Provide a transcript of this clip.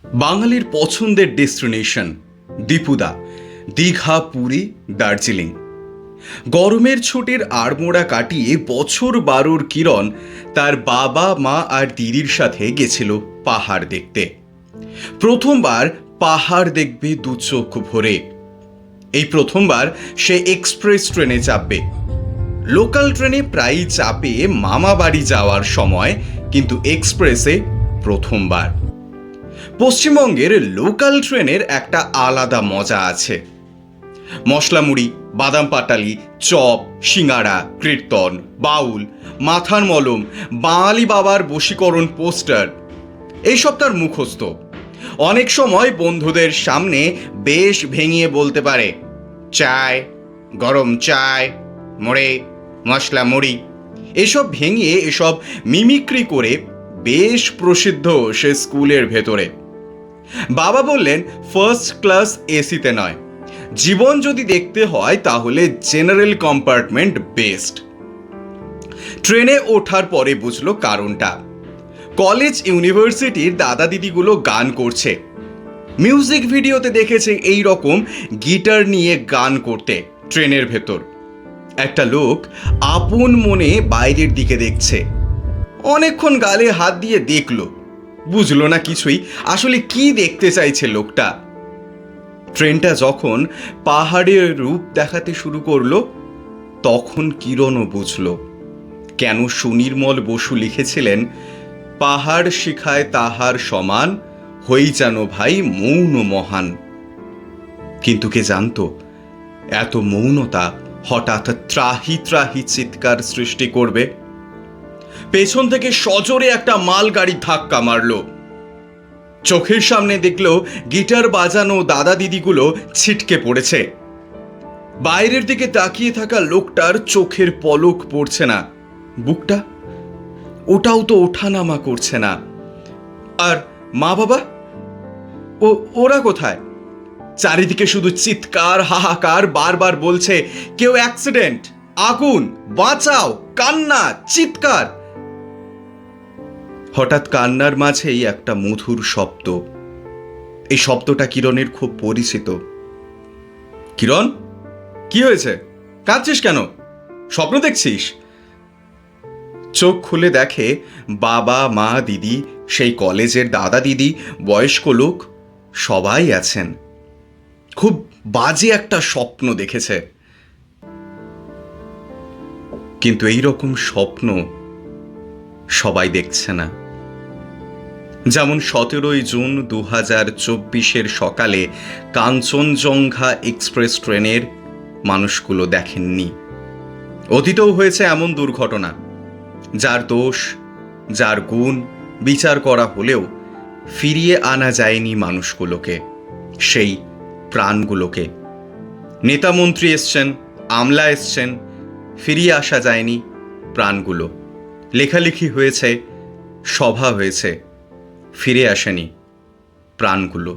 বাঙালির পছন্দের ডেস্টিনেশন দীপুদা, দীঘা, পুরী, দার্জিলিং। গরমের ছুটির আড়মোড়া কাটিয়ে বছর 12 কিরণ তার বাবা মা আর দিদির সাথে গেছিল পাহাড় দেখতে। প্রথমবার পাহাড় দেখবে দু চোখ ভরে। এই প্রথমবার সে এক্সপ্রেস ট্রেনে চাপবে। লোকাল ট্রেনে প্রায়ই চাপে মামা বাড়ি যাওয়ার সময়, কিন্তু এক্সপ্রেসে প্রথমবার। পশ্চিমবঙ্গের লোকাল ট্রেনের একটা আলাদা মজা আছে। মশলা মুড়ি, বাদাম পাটালি, চপ, সিঙ্গাড়া, কীর্তন, বাউল, মাথার মলম, বাঙালি বাবার বশীকরণ পোস্টার, এইসব তার মুখস্থ। অনেক সময় বন্ধুদের সামনে বেশ ভেঙিয়ে বলতে পারে, চায়, গরম চায়, মোড়ে, মশলা মুড়ি। এসব ভেঙিয়ে, এসব মিমিক্রি করে বেশ প্রসিদ্ধ সে স্কুলের ভেতরে। বাবা বললেন, ফার্স্ট ক্লাস এসিতে নয়, জীবন যদি দেখতে হয় তাহলে জেনারেল কম্পার্টমেন্ট বেস্ট। ট্রেনে ওঠার পরে বুঝলো কারণটা। কলেজ ইউনিভার্সিটির দাদা দিদিগুলো গান করছে। মিউজিক ভিডিওতে দেখেছে এই রকম গিটার নিয়ে গান করতে ট্রেনের ভেতর। একটা লোক আপন মনে বাইরের দিকে দেখছে। অনেকক্ষণ গালে হাত দিয়ে দেখলো, বুঝলো না কিছুই, আসলে কি দেখতে চাইছে লোকটা। ট্রেনটা যখন পাহাড়ের রূপ দেখাতে শুরু করলো, তখন কিরণও বুঝলো কেন সুনির্মল বসু লিখেছিলেন, পাহাড় শিখায় তাহার সমান, হই যেন ভাই মৌন মহান। কিন্তু কে জানতো এত মৌনতা হঠাৎ ত্রাহি ত্রাহি চিৎকার সৃষ্টি করবে। পেছন থেকে সজোরে একটা মালগাড়ি ধাক্কা মারলো। চোখের সামনে দেখলো গিটার বাজানো দাদা দিদিগুলো ছিটকে পড়েছে। বাইরের দিকে তাকিয়ে থাকা লোকটার চোখের পলক পড়ছে না। বুকটা, ওটাও তো ওঠানামা করছে না। আর মা বাবা, ওরা কোথায়? চারিদিকে শুধু চিৎকার, হাহাকার, বারবার বলছে কেউ অ্যাক্সিডেন্ট, আগুন, বাঁচাও, কান্না, চিৎকার। হঠাৎ কান্নার মাঝেই একটা মধুর শব্দ। এই শব্দটা কিরণের খুব পরিচিত। কিরণ, কি হয়েছে? কাঁদছিস কেন? স্বপ্ন দেখছিস? চোখ খুলে দেখে বাবা মা দিদি, সেই কলেজের দাদা দিদি, বয়স্ক লোক সবাই আছেন। খুব বাজে একটা স্বপ্ন দেখেছে। কিন্তু এই রকম স্বপ্ন সবাই দেখছে না। যেমন 17 জুন 2024 সকালে কাঞ্চনজঙ্ঘা এক্সপ্রেস ট্রেনের মানুষগুলো দেখেননি। অতীতেও হয়েছে এমন দুর্ঘটনা, যার দোষ, যার গুণ বিচার করা হলেও ফিরিয়ে আনা যায়নি মানুষগুলোকে, সেই প্রাণগুলোকে। নেতা মন্ত্রী এসছেন, আমলা এসছেন, ফিরিয়ে আসা যায়নি প্রাণগুলো। লেখালেখি হয়েছে, সভা হয়েছে, ফিরে আসেনি প্রাণগুলো।